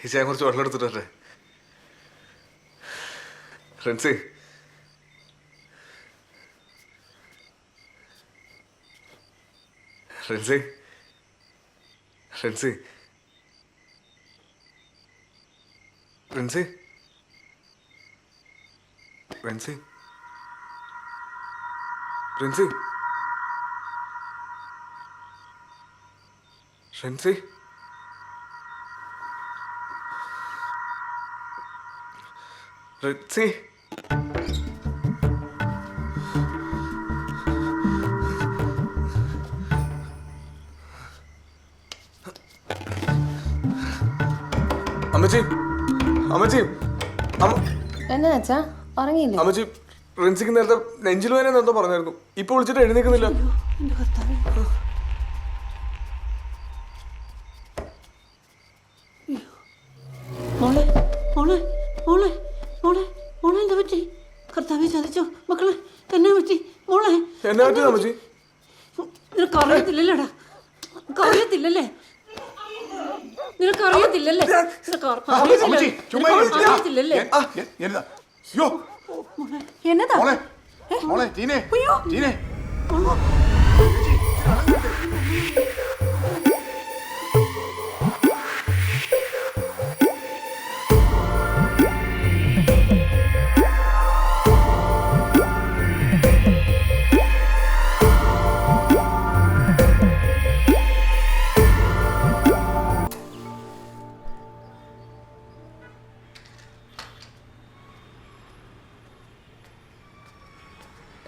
ഈച്ച കുറച്ച് വെള്ളം എടുത്തിട്ടേ. ഫ്രണ്ട്സേ, ഫ്രണ്ട്സേ, ഫ്രണ്ട്സേ, ഫ്രണ്ട്സേ, ഫ്രണ്ട്സേ, ഫ്രണ്ട്സേ, ഫ്രണ്ട്സേ, ഫ്രണ്ട്സേ, അമ്മച്ചി, അമ്മച്ചി, എന്നാ അച്ഛാ ഉറങ്ങിയില്ലേ? അമ്മച്ചി, റിൻസിക്ക് നേരത്തെ നെഞ്ചിൽ വേന എന്തോ പറഞ്ഞായിരുന്നു. ഇപ്പൊ വിളിച്ചിട്ട് എഴുന്നേക്കുന്നില്ല. മോളെ മോളെ മോളെ മോളെ മോളെ എന്താ പറ്റി? കർത്താവെ ചതിച്ചോ മക്കളെ? എന്നാ പറ്റി മോളെ? എന്നാ പറ്റി അമ്മച്ചി? നിനക്ക് അറിയത്തില്ലല്ലേടാ, അറിയത്തില്ലല്ലേ? നിനക്ക് അറിയത്തില്ലല്ലേ? അറിയത്തില്ലല്ലേ? എന്നതാ മോളെ ടീനെ, ടീനെ.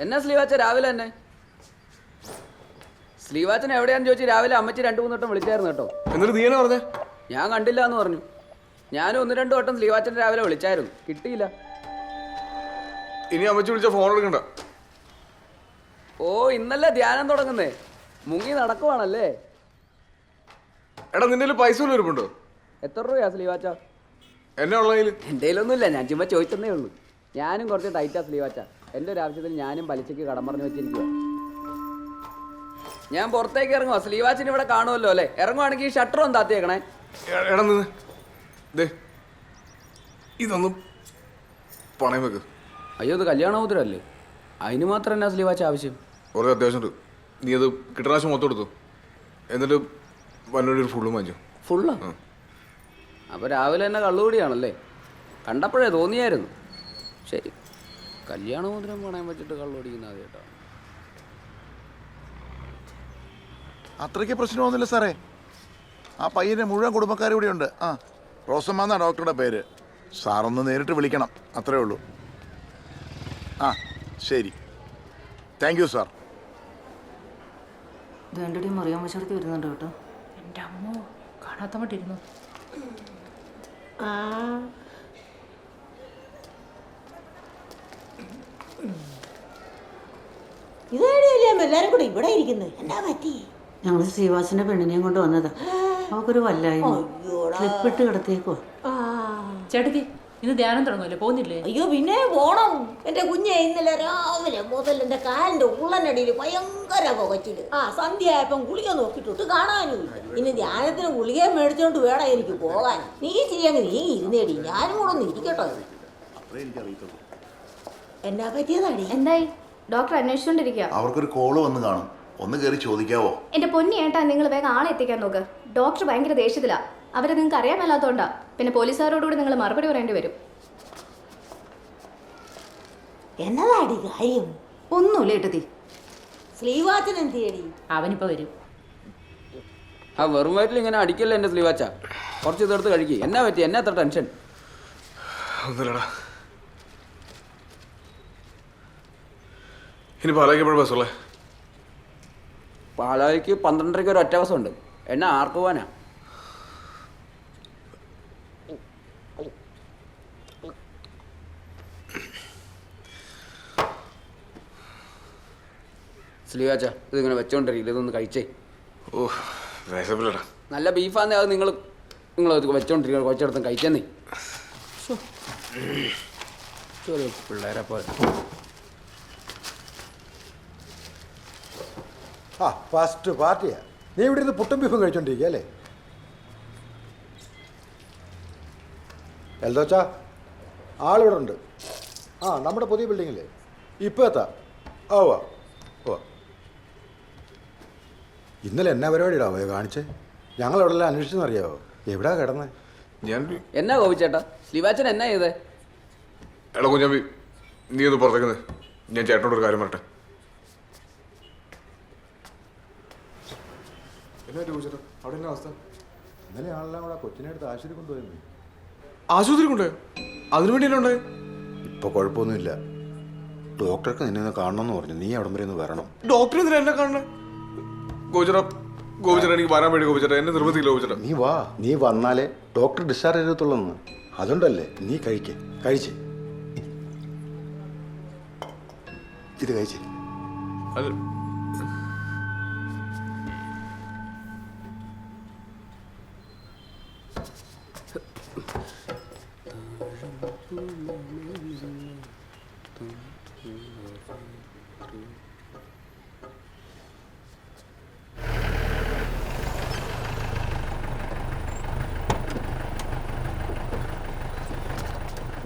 എന്നാ സ്ലീവാച്ച രാവിലെ തന്നെ? സ്ലീവാച്ചൻ എവിടെയാന്ന് ചോദിച്ചു രാവിലെ അമ്മച്ചി 2-3 വട്ടം വിളിച്ചായിരുന്നു കേട്ടോ. എന്നിട്ട് നീ എന്നാ പറഞ്ഞേ? ഞാൻ കണ്ടില്ല എന്ന് പറഞ്ഞു. ഞാനും 1-2 വട്ടം സ്ലീവാച്ചൻ രാവിലെ വിളിച്ചായിരുന്നു, കിട്ടിയില്ല. ഇനി അമ്മച്ചി വിളിച്ച ഫോൺ എടുക്കണ്ട. ഓ, ഇന്നല്ലേ ധ്യാനം തുടങ്ങുന്നേ, മുങ്ങി നടക്കുവാണല്ലേ? എടാ, നിന്റെ പൈസ വല്ലതും ഇരിപ്പുണ്ടോ? എത്ര രൂപയാ സ്ലീവാച്ച? എന്നാ ഉള്ളതിൽ? എൻ്റെ കയ്യിലൊന്നുമില്ല, ഞാൻ ചുമ്മാ ചോദിച്ചതേ ഉള്ളൂ. ഞാനും കുറച്ച് ടൈറ്റാ സ്ലീവാച്ച. എൻ്റെ ഒരു ആവശ്യത്തിൽ ഞാനും പലിശയ്ക്ക് കടം പറഞ്ഞു വെച്ചിരിക്കുക. ഞാൻ പുറത്തേക്ക് ഇറങ്ങുവാ. സ്ലീവാച്ചിന് ഇവിടെ കാണുമല്ലോ അല്ലേ? ഇറങ്ങുവാണെങ്കിൽ ഷട്ടർ ഒന്ന് താത്തിയേക്കണേ. എടാ നിന്ന് ദേ, ഇതൊന്നും പണയം വെക്ക്. അയ്യോ, ഇത് കല്യാണമോതിരല്ലേ, അതിന് മാത്രം എന്നാ സ്ലീവാച്ച ആവശ്യം? കുറേ അത്യാവശ്യമുണ്ട്. നീ അത് കിട്ടറാശം മൊത്തം എടുത്തു, എന്നിട്ട് വന്നോട് ഒരു ഫുള്ളും വാങ്ങിച്ചു. ഫുള്ളാ? അപ്പോൾ രാവിലെ തന്നെ കള്ളുകൂടിയാണല്ലേ? കണ്ടപ്പോഴേ തോന്നിയായിരുന്നു. ശരി, കല്യാണമോതിരം പണയം വെച്ചിട്ട് കള്ളുപിടിക്കുന്ന ആദ്യമായിട്ടാണ്. അത്രയ്ക്ക് പ്രശ്നമൊന്നുമില്ല സാറേ. ആ പയ്യൻ്റെ മുഴുവൻ കുടുംബക്കാരും ഇവിടെ ഉണ്ട്. ആ, റോസമ്മ എന്നാ ഡോക്ടറുടെ പേര്. സാറൊന്ന് നേരിട്ട് വിളിക്കണം, അത്രേ ഉള്ളൂ. ആ ശരി, താങ്ക് യു സാർ. വേണ്ടടി മറിയാൻ വശത്ത് വരുന്നുണ്ട് കേട്ടോ. എൻ്റെ അമ്മോ, കാണാത്ത മട്ടിരുന്നു. ഇതേടിയല്ലേ എല്ലാരും കൂടെ ഇവിടെ ഇരിക്കുന്നത്? എന്നാ പറ്റി? ഞങ്ങൾ ശ്രീവാസിന്റെ പെണ്ണിനെയും കൊണ്ട് വന്നതാ. അവക്കൊരു വല്ലായ്മ, ക്ലിപ്പിട്ട് കിടത്തിയേക്കോ. ചേട്ടത്തി, ഇന്ന് ധ്യാനം തുടങ്ങുമല്ലേ, പോകുന്നില്ലേ? അയ്യോ പിന്നെ പോണം. എന്റെ കുഞ്ഞെ ഇന്നലെ രാവിലെ മുതൽ എന്റെ കാലിന്റെ ഉള്ളനടിയിൽ ഭയങ്കര പുകച്ചില്. സന്ധ്യയായപ്പം ഗുളിക നോക്കിയിട്ടൊട്ട് കാണാനുമില്ല. ഇനി ധ്യാനത്തിന് ഗുളിക മേടിച്ചോണ്ട് വേണം എനിക്ക് പോകാൻ. നീ ചെയ്യങ്ങ് നീ ഇരുന്നേടി, ഞാനും കൂടെ ഒന്ന് ഇരിക്കട്ടോ. എന്നാ പറ്റിയതാടി? എന്തായി? ഡോക്ടർ അന്വേഷിച്ചോണ്ടിരിക്കുക. അവർക്കൊരു കോള് വന്ന് കാണും, ഒന്ന് കയറി ചോദിക്കാവോ? എന്റെ പൊന്നി ഏട്ടാ, നിങ്ങൾ വേഗം ആളെ എത്തിക്കാൻ നോക്ക്. ഡോക്ടർ ഭയങ്കര ദേഷ്യത്തിലാ. അവരെ നിങ്ങൾക്ക് അറിയാൻ മേലാത്തോണ്ടാ. പിന്നെ പോലീസുകാരോടുകൂടി നിങ്ങൾ മറുപടി പറയേണ്ടി വരും. എന്നതാടി കാര്യം? ഒന്നുമില്ല ഏട്ടത്തി. ശ്രീവാച്ചൻ എന്തിയടി? അവനിപ്പോ വരും. ആ വെറും വയറ്റിൽ ഇങ്ങനെ അടിക്കല്ലേ എൻ്റെ സ്ലീവാച്ച. കുറച്ച് ഇതെടുത്ത് കഴിക്കുക. എന്നാ പറ്റി? എന്നാ അത്ര ടെൻഷൻ? ഒന്നുമില്ലടാ. ഇനി പാലായിക്കപ്പോഴും ബസ്സുള്ളേ? പാലായിക്ക് 12:30 ഒരു ഒറ്റ ബസ് ഉണ്ട്. എന്നാ ആർക്ക് പോവാനാ? സ്ലീവാച്ച, ഇതിങ്ങനെ വെച്ചോണ്ടിരിക്കില്ല, ഇതൊന്ന് കഴിച്ചേ. ഓ, വിശപ്പില്ലടാ. നല്ല ബീഫാന്നേ, അത് നിങ്ങൾ വെച്ചോണ്ടിരിക്കുക. കുറച്ചെടുത്തും കഴിച്ചെന്നേ. പിള്ളേരെ പോലെ. ആ, ഫസ്റ്റ് പാർട്ടിയാ. നീ ഇവിടെ ഇരുന്ന് പുട്ടും ബീഫും കഴിച്ചോണ്ടിരിക്കുക അല്ലേ? എൽദോച്ചാ ആളിവിടെ ഉണ്ട്. ആ നമ്മുടെ പുതിയ ബിൽഡിങ്ങില്ലേ, ഇപ്പോൾ എത്താം. ഓ ഓ ഇന്നലെ എന്നാ പരിപാടിയിടാ പോയോ കാണിച്ചേ? ഞങ്ങൾ എവിടെ എല്ലാം അന്വേഷിച്ചെന്നറിയാവോ? എവിടാ കിടന്നേ? ഞാൻ എന്നാ ഗോപിച്ചേട്ടാ, സ്ലീവാച്ചൻ എന്നാ ചെയ്തേ? എടാ കുഞ്ഞാമ്പി, നീ ഒന്ന് പുറത്തേക്കുന്നത്. ഞാൻ ചേട്ടനോടൊരു കാര്യം പറട്ടെ. എന്നാ ചോദിച്ചേട്ടാ, അവിടെ എന്നാ അവസ്ഥ? ഇന്നലെ ആളെല്ലാം കൂടെ കൊച്ചിനെ എടുത്ത് ആശുപത്രി കൊണ്ടുപോയിരുന്നു. ആശുപത്രി കൊണ്ടേ? അതിനു വേണ്ടി എന്നാ ഉണ്ടായി? ഇപ്പോൾ കുഴപ്പമൊന്നുമില്ല. ഡോക്ടർക്ക് നിന്നെ ഒന്ന് കാണണമെന്ന് പറഞ്ഞു. നീ അവിടം വരെ ഒന്ന് വരണം. ഡോക്ടർ എന്തിനാ എന്നെ കാണണേ? ഗോപിച്ചേട്ടാ എനിക്ക് വരാൻ വേണ്ടി ഗോപിച്ചേട്ടാ, എന്നെ നിർബന്ധിക്കില്ല ഗോപിച്ചേട്ടാ. നീ വാ, നീ വന്നാലേ ഡോക്ടർ ഡിസ്ചാർജ് ചെയ്തത്തുള്ളൂ. അതുകൊണ്ടല്ലേ നീ കഴിച്ചേ ഇത് കഴിച്ചേ. അത്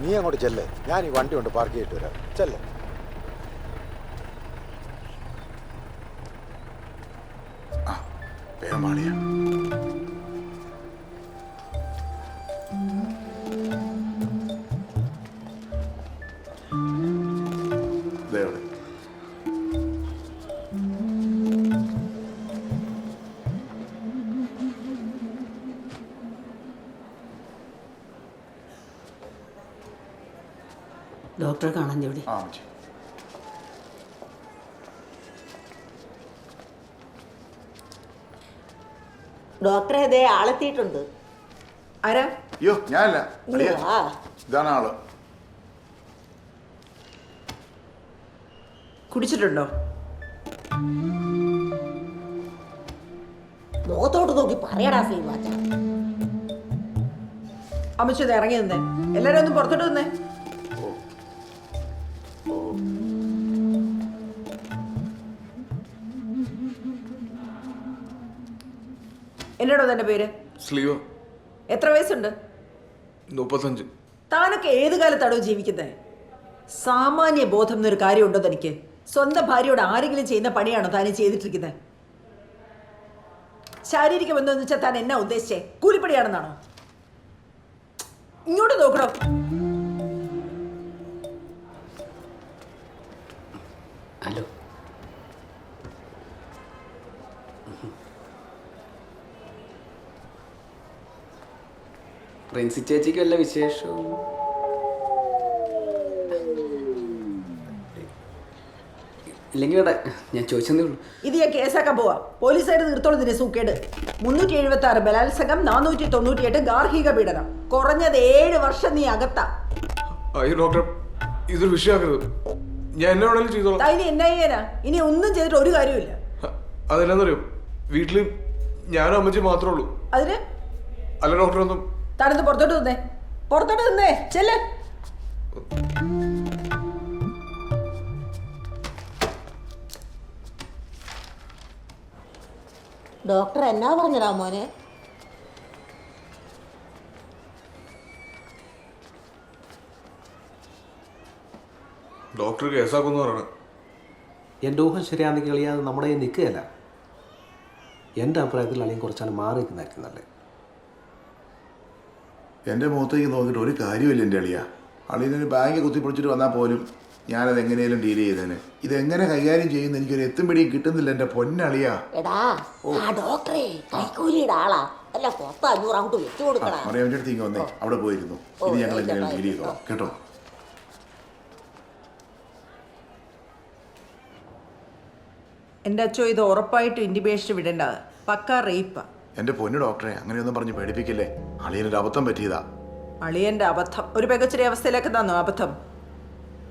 നീ അങ്ങോട്ട് ചെല്ലേ, ഞാൻ ഈ വണ്ടി കൊണ്ട് പാർക്ക് ചെയ്തിട്ട് വരാം. ചെല്ലേ. പേമാളിയ ഡോക്ടറെ കാണാൻ ഇവിടെ. ആ അമ്മച്ചി. ഡോക്ടറെ ഇതേ ആളെത്തിയിട്ടുണ്ട്. ആരാ? അയ്യോ ഞാനല്ല, അളിയ. ആ ഇതാണ് ആള്. കുടിച്ചിട്ടുണ്ടോ? മുഖത്തോട്ട് നോക്കി പറയടാ ശ്രീവാച്ച. അമ്മച്ചത് ഇറങ്ങി നിന്നേ. എല്ലാരും ഒന്ന് പുറത്തോട്ട് നിന്നേ. എന്നോടോ തന്റെ പേര്? സ്ലീവ്. എത്ര വയസ്സുണ്ട്? 35. താനൊക്കെ ഏത് കാലത്താണോ ജീവിക്കുന്നത്? സാമാന്യ ബോധം എന്നൊരു കാര്യമുണ്ടോ തനിക്ക്? സ്വന്തം ഭാര്യയോട് ആരെങ്കിലും ചെയ്യുന്ന പണിയാണോ താൻ ചെയ്തിട്ടിരിക്കുന്നത്? ശാരീരിക ബന്ധം എന്ന് വെച്ചാൽ താൻ എന്നാ ഉദ്ദേശിച്ചേ? കൂലിപ്പണിയാണെന്നാണോ? ഇങ്ങോട്ട് നോക്കണോ? ഹലോ. പ്രിൻസി ചേച്ചിക്ക് വല്ല വിശേഷവും? ഇല്ലെങ്കിൽ ഇവിടെ ഞാൻ ചോദിച്ചതേ ഉള്ളൂ. ഇത് ഞാൻ കേസാക്കാൻ പോവാ. പോലീസുകാർ നിർത്തോളം ഇതിനെ സൂക്കേട്. 376 ബലാത്സംഗം, 498 ഗാർഹിക പീഡനം. കുറഞ്ഞത് 7 വർഷം നീ അകത്താ. അയ്യോ ഡോക്ടർ, ഇതൊരു വിഷയമാക്കരുത്. ഞാൻ എന്നെ വേണമെങ്കിലും ചെയ്തോളാം. അതിന് എന്നാ ചെയ്യാനാ? ഇനി ഒന്നും ചെയ്തിട്ട് ഒരു കാര്യമില്ല. അതെന്നാന്നറിയോ, വീട്ടില് ഞാനും അമ്മച്ചി മാത്രമേ ഉള്ളൂ. അതിന് അല്ല ഡോക്ടർ, ഒന്നും താനൊന്ന് പുറത്തോട്ട് നിന്നേ. പുറത്തോട്ട് നിന്നേ. ചെല്ലേ. ഡോക്ടർ എന്നാ പറഞ്ഞടാ മോനെ? ഡോക്ടർ കേസാക്കുന്നു പറയണം. എൻ്റെ ഊഹം ശരിയാണെങ്കിൽ അളിയാ അത് നമ്മുടെ കയ്യിൽ നിൽക്കുകയല്ല. എൻ്റെ അഭിപ്രായത്തിൽ അല്ലെങ്കിൽ കുറച്ചാണ് മാറി നിൽക്കുന്നതായിരിക്കും നല്ലത്. എൻ്റെ മുഖത്തേക്ക് നോക്കിയിട്ട് ഒരു കാര്യമില്ല എൻ്റെ അളിയ. അളിയനൊരു ബാങ്ക് കുത്തിപ്പൊളിച്ചിട്ട് വന്നാൽ പോലും ഞാനത് എങ്ങനെയും ഡീൽ ചെയ്തേനെ. ഇതെങ്ങനെ കൈകാര്യം ചെയ്യുന്ന എനിക്കൊരു എത്തും പിടിയും കിട്ടുന്നില്ല എൻ്റെ പൊന്നളിയ. എടാ ആ ഡോക്ടറെ കൈക്കൂലിയുടെ ആളാ. അല്ല 10-500 അങ്ങോട്ട് വെച്ചു കൊടുക്കണ. മറിയാമ്മൻ്റെ അടുത്ത് ഇങ്ങ് വന്നേ, അവിടെ പോയിരുന്നു. ഇത് ഞങ്ങൾ എങ്ങനെയാണ് ഡീൽ ചെയ്തോളാം കേട്ടോ. എൻ്റെ അച്ഛോ, ഇത് ഉറപ്പായിട്ടും ഇൻഡിബേഷൻ വിടേണ്ട. പക്കാ റേപ്പാ. എൻ്റെ പൊന്നു ഡോക്ടറെ, അങ്ങനെയൊന്നും പറഞ്ഞ് പേടിപ്പിക്കില്ലേ. അളിയനൊരു അബദ്ധം പറ്റിയതാ. അളിയൻ്റെ അബദ്ധം ഒരു പെകച്ചെറിയ അവസ്ഥയിലേക്ക് തന്നോ അബദ്ധം?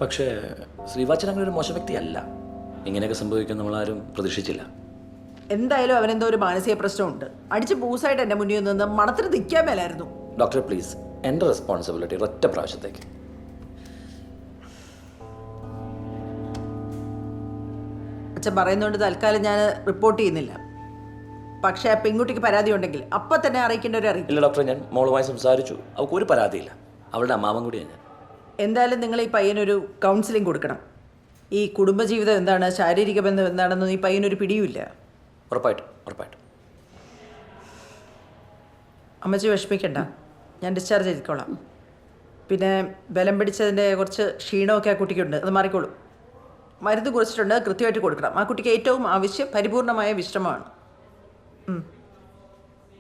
പക്ഷേ ശ്രീവാച്ചൻ അങ്ങനെ ഒരു മോശം വ്യക്തിയല്ല. ഇങ്ങനെയൊക്കെ സംഭവിക്കും നമ്മളാരും പ്രതീക്ഷിച്ചില്ല. എന്തായാലും അവനെന്തോ ഒരു മാനസിക പ്രശ്നമുണ്ട്. അടിച്ച് ബൂസായിട്ട് എൻ്റെ മുന്നിൽ നിന്ന് മണത്തിന് നിൽക്കാൻ മേലായിരുന്നു. ഡോക്ടർ പ്ലീസ്, എൻ്റെ റെസ്പോൺസിബിലിറ്റി ഒറ്റ പ്രാവശ്യത്തേക്ക്. അച്ഛൻ പറയുന്നതുകൊണ്ട് തൽക്കാലം ഞാൻ റിപ്പോർട്ട് ചെയ്യുന്നില്ല. പക്ഷേ ആ പെൺകുട്ടിക്ക് പരാതി ഉണ്ടെങ്കിൽ അപ്പം തന്നെ അറിയിക്കേണ്ടവരെ അറിയിക്കും. ഇല്ല ഡോക്ടറെ, ഞാൻ മോളുമായി സംസാരിച്ചു. അവൾക്ക് ഒരു പരാതിയില്ല. അവളുടെ അമ്മാവൻ കൂടിയാണ് ഞാൻ. എന്തായാലും നിങ്ങൾ ഈ പയ്യനൊരു കൗൺസിലിംഗ് കൊടുക്കണം. ഈ കുടുംബജീവിതം എന്താണ്, ശാരീരിക ബന്ധം എന്താണെന്നൊന്നും ഈ പയ്യനൊരു പിടിയുമില്ല. ഉറപ്പായിട്ടും ഉറപ്പായിട്ടും. അമ്മച്ചി വിഷമിക്കണ്ട, ഞാൻ ഡിസ്ചാർജ് ചെയ്തിക്കോളാം. പിന്നെ ബലം പിടിച്ചതിൻ്റെ കുറച്ച് ക്ഷീണമൊക്കെ ആ കുട്ടിക്കുണ്ട്, അത് മാറിക്കോളും. മരുന്ന് കുറിച്ചിട്ടുണ്ട്, കൃത്യമായിട്ട് കൊടുക്കണം. ആ കുട്ടിക്ക് ഏറ്റവും ആവശ്യം പരിപൂർണമായ വിശ്രമമാണ്.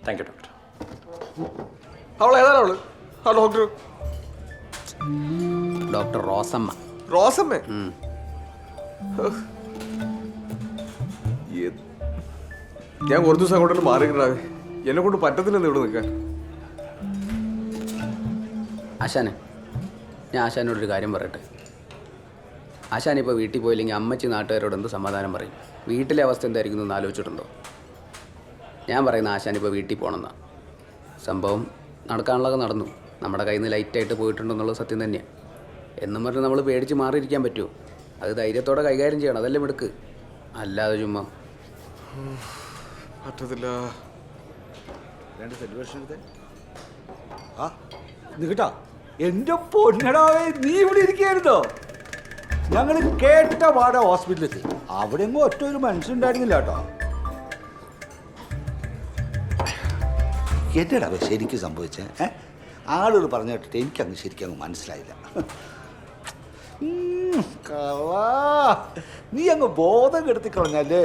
Thank you doctor. അവൾ ഏതാണ് അവള്? ആ ഡോക്ടർ ഡോക്ടർ റോസമ്മ. റോസമ്മേ? ഞാൻ കുറച്ച് ദിവസം അങ്ങോട്ട് മാറിക്കിട്ടാവേ, എന്നെ കൊണ്ട് പറ്റത്തില്ലെന്ന് ഇവിടെ നിൽക്കാൻ. ആശാനെ, ഞാൻ ആശാനോടൊരു കാര്യം പറയട്ടെ. ആശാൻ ഇപ്പോൾ വീട്ടിൽ പോയില്ലെങ്കിൽ അമ്മച്ചി നാട്ടുകാരോട് എന്ത് സമാധാനം പറയും? വീട്ടിലെ അവസ്ഥ എന്തായിരിക്കും എന്ന് ആലോചിച്ചിട്ടുണ്ടോ? ഞാൻ പറയുന്ന ആശാൻ ഇപ്പോൾ വീട്ടിൽ പോകണമെന്നാണ്. സംഭവം നടക്കാനുള്ളതൊക്കെ നടന്നു, നമ്മുടെ കയ്യിൽ നിന്ന് ലൈറ്റായിട്ട് പോയിട്ടുണ്ടെന്നുള്ളത് സത്യം തന്നെയാണ്. എന്നും പറഞ്ഞ് നമ്മൾ പേടിച്ച് മാറിയിരിക്കാൻ പറ്റുമോ? അത് ധൈര്യത്തോടെ കൈകാര്യം ചെയ്യണം, അതല്ലേ മിടുക്ക്. അല്ലാതെ ചുമ്മാ പറ്റത്തില്ല. ആ നികട്ടാ, എൻ്റെ പൊന്നടാവേ, നീ ഇവിടെ ഇരിക്കുകയായിരുന്നോ? ഞങ്ങൾ കേട്ട പാടെ ഹോസ്പിറ്റലിലെത്തി. അവിടെ എങ്ങും ഒറ്റ ഒരു മനുഷ്യനുണ്ടായിരുന്നില്ല കേട്ടോ. എന്നടാ ശരിക്കും സംഭവിച്ചേ? ആളുകൾ പറഞ്ഞു കേട്ടിട്ട് എനിക്കങ്ങ് ശരിക്കും അങ്ങ് മനസ്സിലായില്ല. നീ അങ്ങ് ബോധം കെടുത്തി കളഞ്ഞല്ലേ?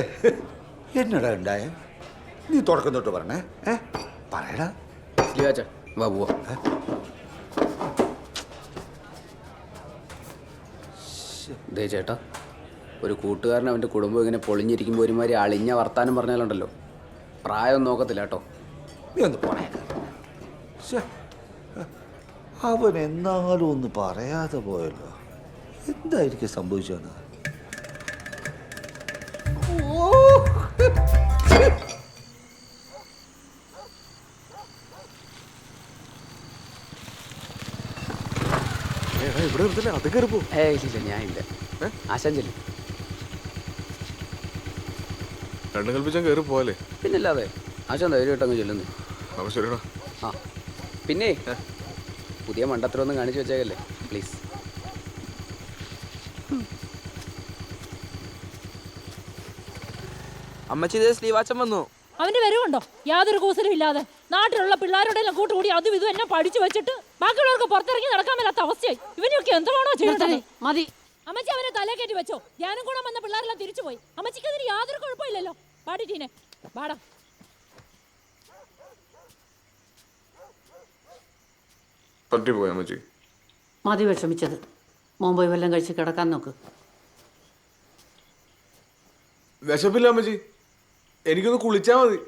എന്നടാ ഉണ്ടായേ? നീ തുടക്കം തൊട്ട് പറഞ്ഞേ, പറയടാ. സ്ലീവാച്ച വാ പോവാ. ദേ ചേട്ടാ, ഒരു കൂട്ടുകാരൻ അവൻ്റെ കുടുംബം ഇങ്ങനെ പൊളിഞ്ഞിരിക്കുമ്പോൾ ഒരുമാതിരി അളിഞ്ഞ വർത്താനം പറഞ്ഞാലുണ്ടല്ലോ, പ്രായം നോക്കത്തില്ല കേട്ടോ. നീ ഒന്ന് പോണേ. അവൻ എന്നാലും ഒന്ന് പറയാതെ പോയല്ലോ. എന്തായിരിക്കും സംഭവിച്ചത്? ഇവിടെ നിർത്തില്ല, അത് കയറിപ്പോ. ഇല്ല, ഞാൻ ഇല്ല. ആശാൻ ചെല്ലും. രണ്ടും കൽപ്പിച്ചാൽ കയറി പോവാല്ലേ? പിന്നല്ലാതെ ആശാൻ ധൈര്യമായിട്ടങ്ങ് ചെല്ലുന്നു. അപ്പോൾ ശരിടാ. ആ പിന്നെ പുതിയ മണ്ടത്തരമൊന്നും കാണിച്ചു വെച്ചേക്കല്ലേ പ്ലീസ്. അമ്മച്ചി ഇതേ സ്ലീവാച്ചൻ വന്നു. അവന്റെ വരവുണ്ടോ? യാതൊരു കൂസലും ഇല്ലാതെ നാട്ടിലുള്ള പിള്ളേരോടെല്ലാം കൂട്ടുകൂടി അതും ഇതും എന്നെ പഠിച്ചു വെച്ചിട്ട് ബാക്കിയുള്ളവർക്ക് പുറത്തിറങ്ങി നടക്കാൻ മേലാത്ത അവസ്ഥയായി. ഇവനൊക്കെ എന്താണോ ചെയ്യുന്നത്? മതി അമ്മച്ചി, അവനെ തലേ കയറ്റി വെച്ചോ. ധ്യാനം കൂടെ വന്ന പിള്ളേരെല്ലാം തിരിച്ചുപോയി. അമ്മച്ചിക്ക് അതിന് യാതൊരു കുഴപ്പമില്ലല്ലോ. പാടിട്ടീനെ പാടാ. പറ്റിപ്പോയി അമ്മച്ചി. മതി വിഷമിച്ചത്. മോൻ പോയി വല്ലതും കഴിച്ച് കിടക്കാൻ നോക്ക്. വിശപ്പില്ല അമ്മച്ചി, എനിക്കൊന്ന് കുളിച്ചാൽ മതി.